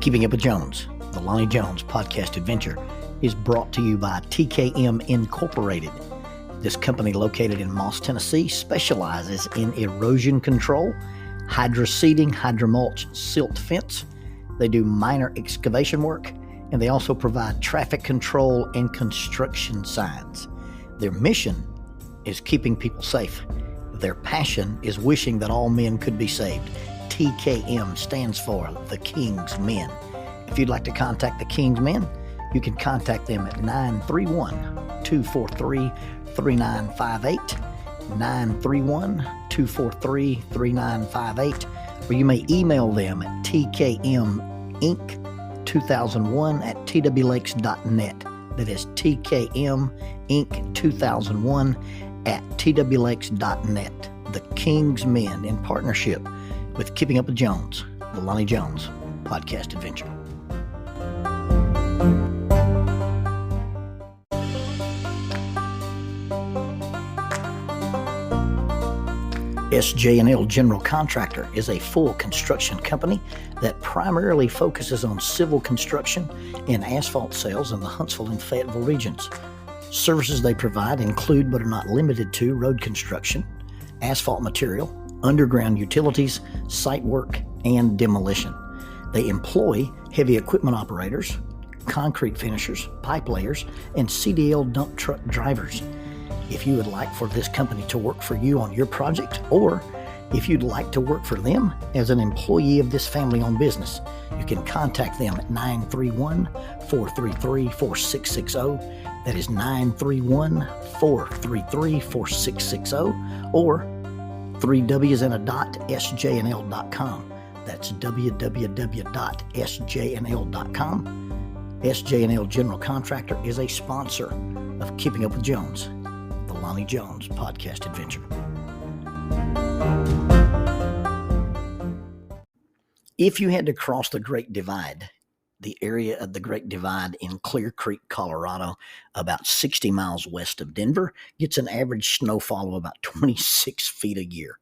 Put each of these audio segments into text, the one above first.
Keeping Up with Jones, the Lonnie Jones podcast adventure, is brought to you by TKM Incorporated. This company, located in Moss, Tennessee, specializes in erosion control, hydroseeding, hydromulch, silt fence. They do minor excavation work, and they also provide traffic control and construction signs. Their mission is keeping people safe. Their passion is wishing that all men could be saved. TKM stands for The King's Men. If you'd like to contact The King's Men, you can contact them at 931-243-3958, 931-243-3958, or you may email them at tkminc2001@twlakes.net. That is tkminc2001@twlakes.net. The King's Men, in partnership with Keeping Up with Jones, the Lonnie Jones podcast adventure. SJ&L General Contractor is a full construction company that primarily focuses on civil construction and asphalt sales in the Huntsville and Fayetteville regions. Services they provide include, but are not limited to, road construction, asphalt material, underground utilities, site work, and demolition. They employ heavy equipment operators, concrete finishers, pipe layers, and CDL dump truck drivers. If you would like for this company to work for you on your project, or if you'd like to work for them as an employee of this family-owned business, you can contact them at 931-433-4660. That is 931-433-4660, or 3W's and a dot, sjnl.com. That's www.sjnl.com. SJ&L General Contractor is a sponsor of Keeping Up with Jones, the Lonnie Jones podcast adventure. If you had to cross the Great Divide, the area of the Great Divide in Clear Creek, Colorado, about 60 miles west of Denver, gets an average snowfall of about 26 feet a year.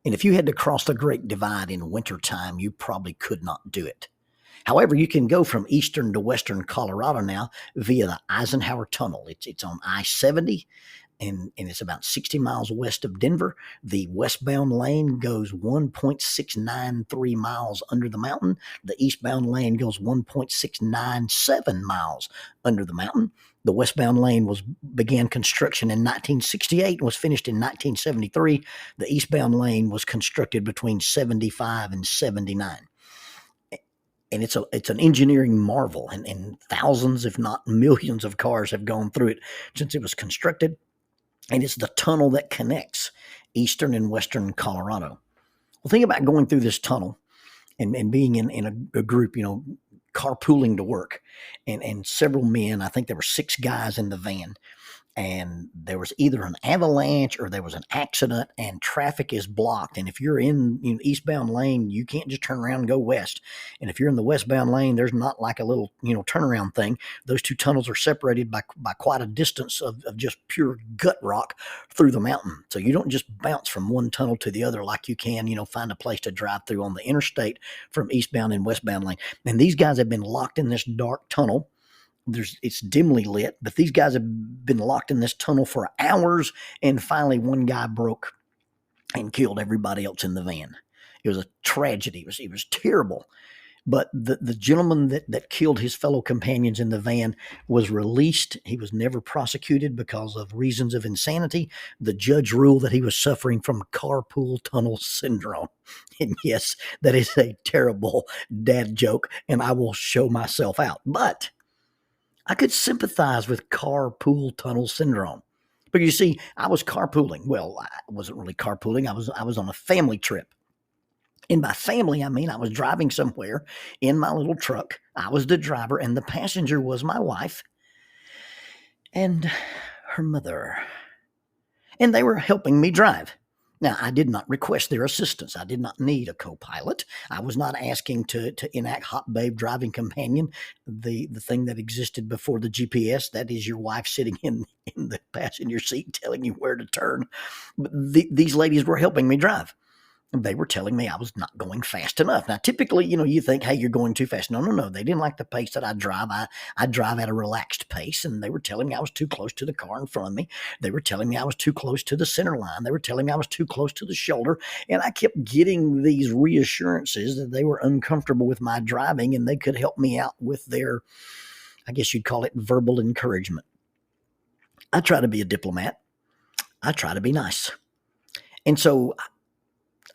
And if you had to cross the Great Divide in wintertime, you probably could not do it. However, you can go from eastern to western Colorado now via the Eisenhower Tunnel. It's on I-70, and it's about 60 miles west of Denver. The westbound lane goes 1.693 miles under the mountain. The eastbound lane goes 1.697 miles under the mountain. The westbound lane began construction in 1968 and was finished in 1973. The eastbound lane was constructed between 75 and 79. And it's an engineering marvel, and thousands, if not millions, of cars have gone through it since it was constructed. And it's the tunnel that connects eastern and western Colorado. Well, think about going through this tunnel and being in a group, carpooling to work, and several men. I think there were 6 guys in the van, and there was either an avalanche or there was an accident, and traffic is blocked. And if you're in eastbound lane, you can't just turn around and go west. And if you're in the westbound lane, there's not like a little turnaround thing. Those two tunnels are separated by quite a distance of just pure gut rock through the mountain. So you don't just bounce from one tunnel to the other like you can, find a place to drive through on the interstate from eastbound and westbound lane. And these guys have been locked in this dark tunnel. It's dimly lit, but these guys have been locked in this tunnel for hours, and finally one guy broke and killed everybody else in the van. It was a tragedy. It was terrible. But the gentleman that killed his fellow companions in the van was released. He was never prosecuted because of reasons of insanity. The judge ruled that he was suffering from carpool tunnel syndrome. And yes, that is a terrible dad joke, and I will show myself out. But I could sympathize with carpool tunnel syndrome. But you see, I was carpooling. Well, I wasn't really carpooling. I was on a family trip. And by family, I mean I was driving somewhere in my little truck. I was the driver, and the passenger was my wife and her mother. And they were helping me drive. Now, I did not request their assistance. I did not need a co-pilot. I was not asking to enact Hot Babe Driving Companion, the thing that existed before the GPS. That is your wife sitting in the passenger seat telling you where to turn. But these ladies were helping me drive. They were telling me I was not going fast enough. Now, typically, you think, hey, you're going too fast. No, no, no. They didn't like the pace that I drive. I drive at a relaxed pace, and they were telling me I was too close to the car in front of me. They were telling me I was too close to the center line. They were telling me I was too close to the shoulder. And I kept getting these reassurances that they were uncomfortable with my driving and they could help me out with their, I guess you'd call it, verbal encouragement. I try to be a diplomat. I try to be nice. And so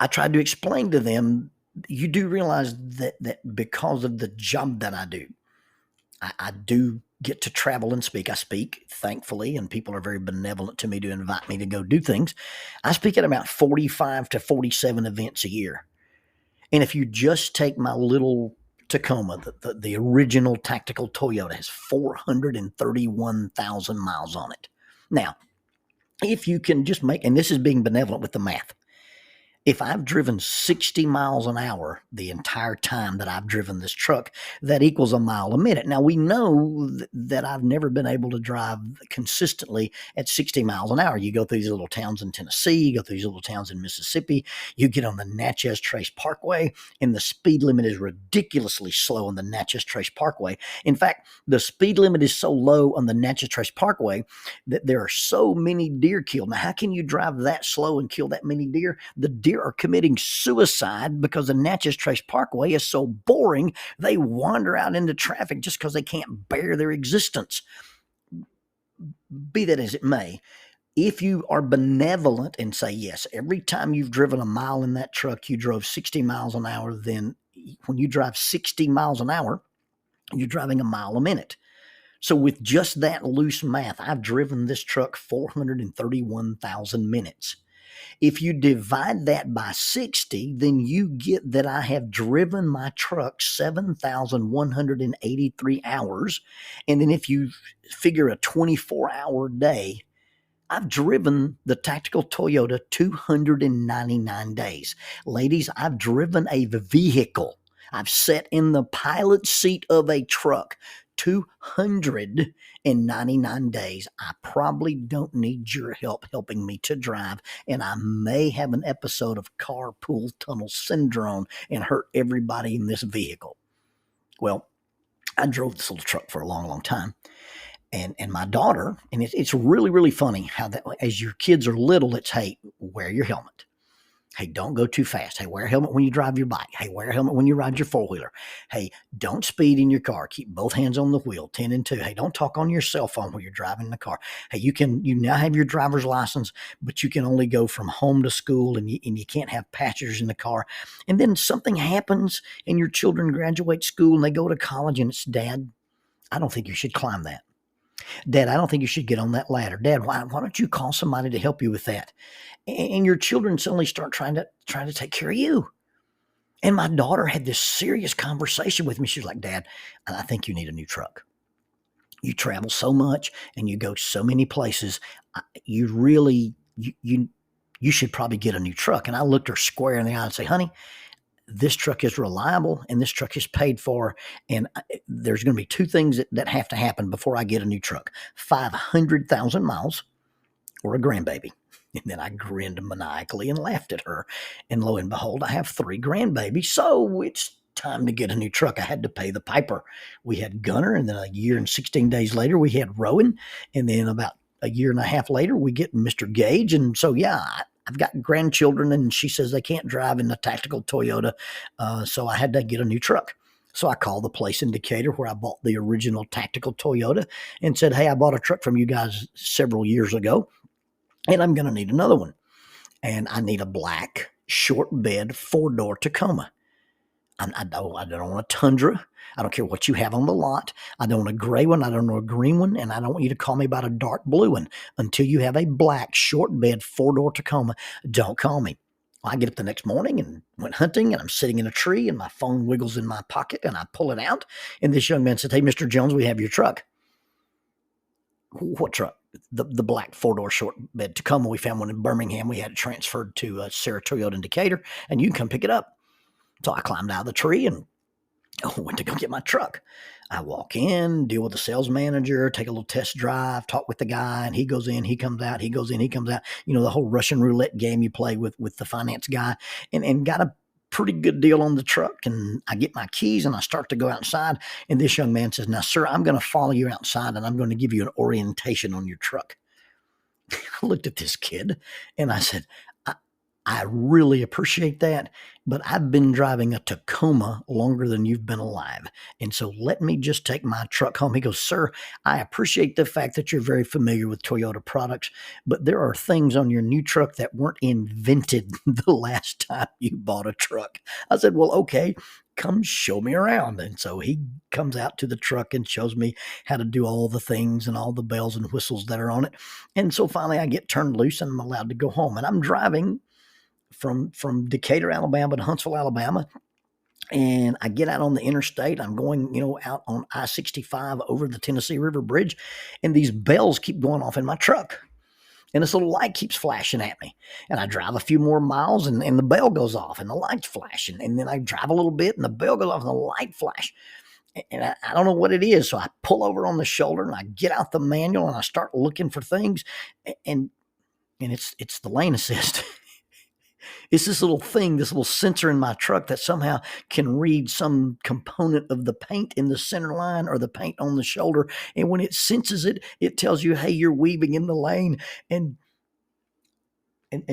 I tried to explain to them, you do realize that because of the job that I do, I do get to travel and speak. I speak, thankfully, and people are very benevolent to me to invite me to go do things. I speak at about 45 to 47 events a year. And if you just take my little Tacoma, the original tactical Toyota has 431,000 miles on it. Now, if you can just make, and this is being benevolent with the math, if I've driven 60 miles an hour the entire time that I've driven this truck, that equals a mile a minute. Now, we know that I've never been able to drive consistently at 60 miles an hour. You go through these little towns in Tennessee, you go through these little towns in Mississippi, you get on the Natchez Trace Parkway, and the speed limit is ridiculously slow on the Natchez Trace Parkway. In fact, the speed limit is so low on the Natchez Trace Parkway that there are so many deer killed. Now, how can you drive that slow and kill that many deer? The deer are committing suicide because the Natchez Trace Parkway is so boring, they wander out into traffic just because they can't bear their existence. Be that as it may, if you are benevolent and say, yes, every time you've driven a mile in that truck, you drove 60 miles an hour, then when you drive 60 miles an hour, you're driving a mile a minute. So with just that loose math, I've driven this truck 431,000 minutes. If you divide that by 60, then you get that I have driven my truck 7,183 hours. And then if you figure a 24-hour day, I've driven the tactical Toyota 299 days. Ladies, I've driven a vehicle. I've sat in the pilot seat of a truck 299 days. I probably don't need your help helping me to drive, and I may have an episode of carpool tunnel syndrome and hurt everybody in this vehicle. Well, I drove this little truck for a long, long time. And my daughter, and it's really, really funny how that, as your kids are little, it's, hey, wear your helmet. Hey, don't go too fast. Hey, wear a helmet when you drive your bike. Hey, wear a helmet when you ride your four-wheeler. Hey, don't speed in your car. Keep both hands on the wheel, 10 and 2. Hey, don't talk on your cell phone when you're driving the car. Hey, you now have your driver's license, but you can only go from home to school, and you can't have passengers in the car. And then something happens, and your children graduate school, and they go to college, and it's, Dad, I don't think you should climb that. Dad, I don't think you should get on that ladder. Dad, why don't you call somebody to help you with that? And your children suddenly start trying to take care of you. And my daughter had this serious conversation with me. She's like, Dad, I think you need a new truck. You travel so much and you go so many places. You really, you should probably get a new truck. And I looked her square in the eye and say, honey, this truck is reliable and this truck is paid for. And there's going to be two things that have to happen before I get a new truck: 500,000 miles or a grandbaby. And then I grinned maniacally and laughed at her. And lo and behold, I have 3 grandbabies. So it's time to get a new truck. I had to pay the piper. We had Gunner, and then a year and 16 days later, we had Rowan. And then about a year and a half later, we get Mr. Gage. And so, yeah, I've got grandchildren, and she says they can't drive in the tactical Toyota. So I had to get a new truck. So I called the place in Decatur where I bought the original tactical Toyota and said, hey, I bought a truck from you guys several years ago, and I'm going to need another one. And I need a black short bed 4-door Tacoma. I don't want a Tundra. I don't care what you have on the lot. I don't want a gray one. I don't want a green one. And I don't want you to call me about a dark blue one. Until you have a black short bed 4-door Tacoma, don't call me. I get up the next morning and went hunting, and I'm sitting in a tree, and my phone wiggles in my pocket, and I pull it out. And this young man said, hey, Mr. Jones, we have your truck. What truck? The black 4-door short bed Tacoma. We found one in Birmingham. We had it transferred to Sarah Toyota in Decatur, and you can come pick it up. So I climbed out of the tree and I went to go get my truck. I walk in, deal with the sales manager, take a little test drive, talk with the guy, and he goes in, he comes out, he goes in, he comes out. You know, the whole Russian roulette game you play with the finance guy, and got a pretty good deal on the truck. And I get my keys and I start to go outside. And this young man says, "Now, sir, I'm going to follow you outside and I'm going to give you an orientation on your truck." I looked at this kid and I said, I really appreciate that, but I've been driving a Tacoma longer than you've been alive. And so let me just take my truck home. He goes, "Sir, I appreciate the fact that you're very familiar with Toyota products, but there are things on your new truck that weren't invented the last time you bought a truck." I said, "Well, okay, come show me around." And so he comes out to the truck and shows me how to do all the things and all the bells and whistles that are on it. And so finally I get turned loose and I'm allowed to go home. And I'm driving from Decatur, Alabama to Huntsville, Alabama. And I get out on the interstate. I'm going, out on I-65 over the Tennessee River Bridge, and these bells keep going off in my truck. And this little light keeps flashing at me. And I drive a few more miles, and the bell goes off, and the light's flashing. And then I drive a little bit, and the bell goes off, and the light flash. And I don't know what it is. So I pull over on the shoulder, and I get out the manual, and I start looking for things. And it's the lane assist. It's this little thing, this little sensor in my truck that somehow can read some component of the paint in the center line or the paint on the shoulder. And when it senses it, it tells you, "Hey, you're weaving in the lane." And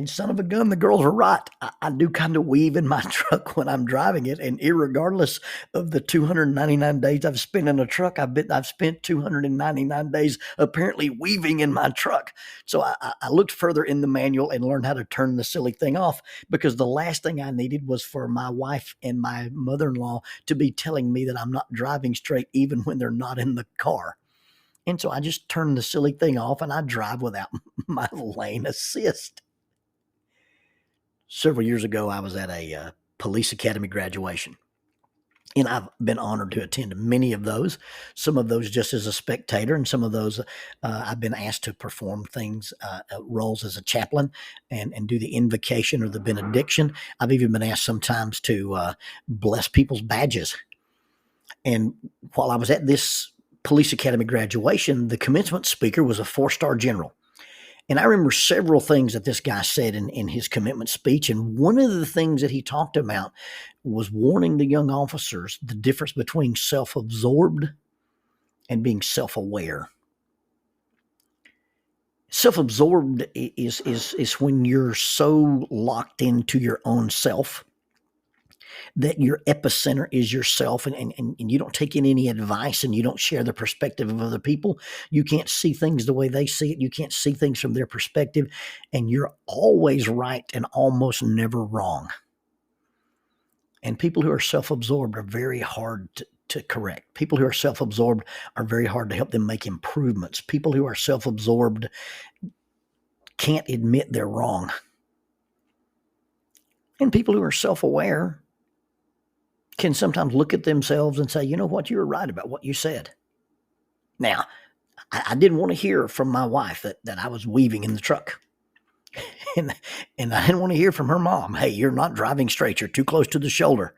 son of a gun, the girls are right. I do kind of weave in my truck when I'm driving it, and irregardless of the 299 days I've spent in a truck, I've spent 299 days apparently weaving in my truck. So I looked further in the manual and learned how to turn the silly thing off, because the last thing I needed was for my wife and my mother-in-law to be telling me that I'm not driving straight even when they're not in the car. And so I just turned the silly thing off and I drive without my lane assist. Several years ago, I was at a police academy graduation, and I've been honored to attend many of those. Some of those just as a spectator, and some of those I've been asked to perform things, roles as a chaplain, and do the invocation or the benediction. I've even been asked sometimes to bless people's badges. And while I was at this police academy graduation, the commencement speaker was a 4-star general. And I remember several things that this guy said in his commitment speech. And one of the things that he talked about was warning the young officers the difference between self-absorbed and being self-aware. Self-absorbed is when you're so locked into your own self that your epicenter is yourself, and you don't take in any advice, and you don't share the perspective of other people. You can't see things the way they see it. You can't see things from their perspective, and you're always right and almost never wrong. And people who are self-absorbed are very hard to correct. People who are self-absorbed are very hard to help them make improvements. People who are self-absorbed can't admit they're wrong. And people who are self-aware can sometimes look at themselves and say, "You know what, you were right about what you said." Now, I didn't want to hear from my wife that I was weaving in the truck. and I didn't want to hear from her mom, "Hey, you're not driving straight. You're too close to the shoulder."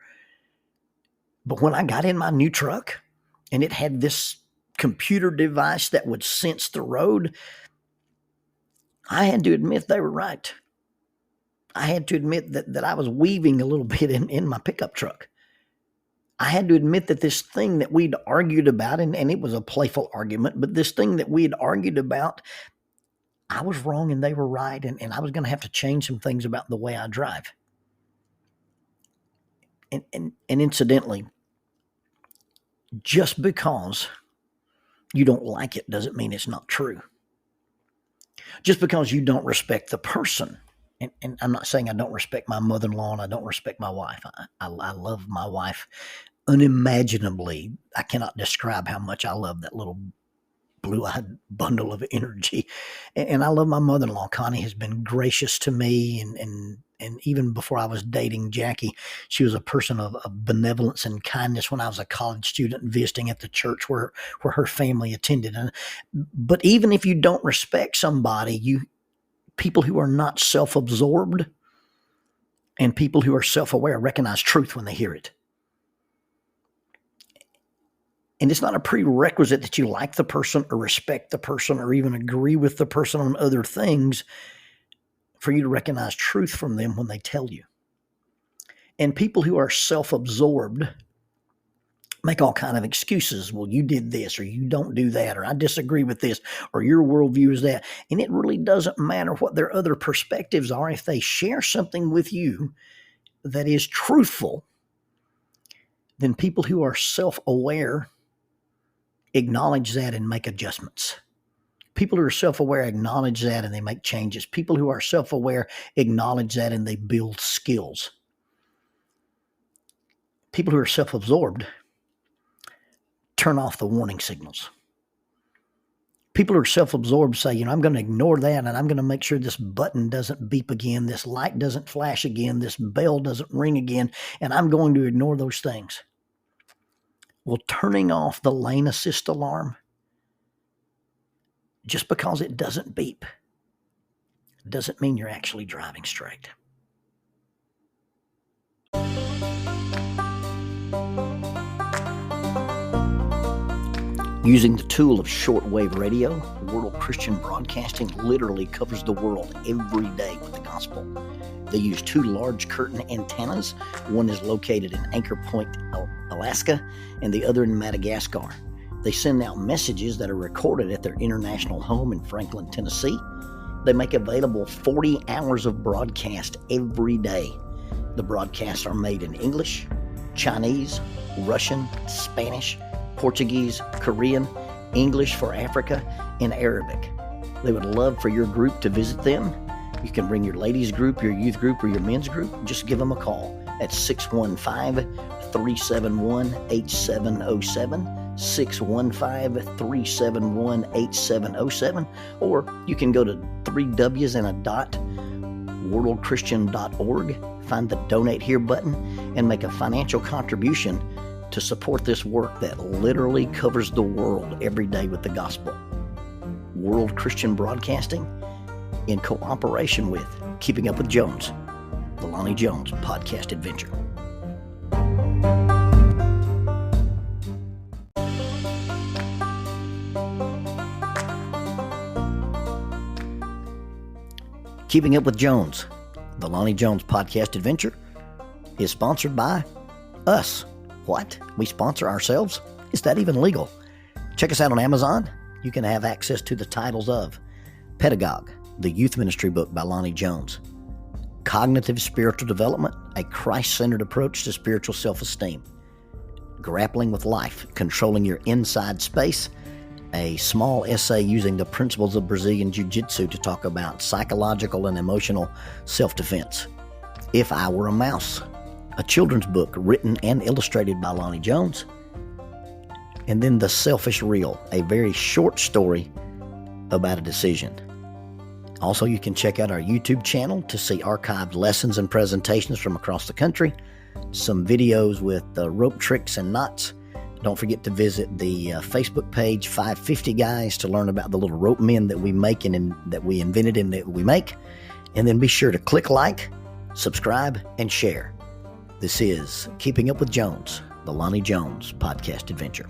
But when I got in my new truck and it had this computer device that would sense the road, I had to admit they were right. I had to admit that I was weaving a little bit in my pickup truck. I had to admit that this thing that we'd argued about, and it was a playful argument, but this thing that we had argued about, I was wrong and they were right, and I was going to have to change some things about the way I drive. And incidentally, just because you don't like it doesn't mean it's not true. Just because you don't respect the person, and I'm not saying I don't respect my mother-in-law and I don't respect my wife. I love my wife unimaginably. I cannot describe how much I love that little blue-eyed bundle of energy. And I love my mother-in-law. Connie has been gracious to me, and even before I was dating Jackie, she was a person of benevolence and kindness when I was a college student visiting at the church where her family attended. But even if you don't respect somebody, people who are not self-absorbed and people who are self-aware recognize truth when they hear it. And it's not a prerequisite that you like the person or respect the person or even agree with the person on other things for you to recognize truth from them when they tell you. And people who are self-absorbed make all kind of excuses. Well, you did this, or you don't do that, or I disagree with this, or your worldview is that. And it really doesn't matter what their other perspectives are. If they share something with you that is truthful, then people who are self-aware acknowledge that and make adjustments. People who are self-aware acknowledge that and they make changes. People who are self-aware acknowledge that and they build skills. People who are self-absorbed turn off the warning signals. People who are self-absorbed say, I'm going to ignore that and I'm going to make sure this button doesn't beep again, this light doesn't flash again, this bell doesn't ring again, and I'm going to ignore those things. Well, turning off the lane assist alarm, just because it doesn't beep, doesn't mean you're actually driving straight. Using the tool of shortwave radio, World Christian Broadcasting literally covers the world every day with the gospel. They use 2 large curtain antennas. One is located in Anchor Point, Alaska, and the other in Madagascar. They send out messages that are recorded at their international home in Franklin, Tennessee. They make available 40 hours of broadcast every day. The broadcasts are made in English, Chinese, Russian, Spanish, Portuguese, Korean, English for Africa, and Arabic. They would love for your group to visit them. You can bring your ladies group, your youth group, or your men's group. Just give them a call at 615-371-8707, 615-371-8707, or you can go to 3Ws and a dot, worldchristian.org, find the Donate Here button, and make a financial contribution to support this work that literally covers the world every day with the gospel. World Christian Broadcasting, in cooperation with Keeping Up with Jones, the Lonnie Jones podcast adventure. Keeping Up with Jones, the Lonnie Jones podcast adventure, is sponsored by us. What? We sponsor ourselves? Is that even legal? Check us out on Amazon. You can have access to the titles of Pedagogue, the youth ministry book by Lonnie Jones; Cognitive Spiritual Development, a Christ-centered approach to spiritual self-esteem; Grappling with Life, Controlling Your Inside Space, a small essay using the principles of Brazilian Jiu-Jitsu to talk about psychological and emotional self-defense; If I Were a Mouse, a children's book written and illustrated by Lonnie Jones; and then The Selfish Reel, a very short story about a decision. Also, you can check out our YouTube channel to see archived lessons and presentations from across the country, some videos with rope tricks and knots. Don't forget to visit the Facebook page 550 Guys to learn about the little rope men that we make and that we invented and that we make. And then be sure to click like, subscribe, and share. This is Keeping Up with Jones, the Lonnie Jones podcast adventure.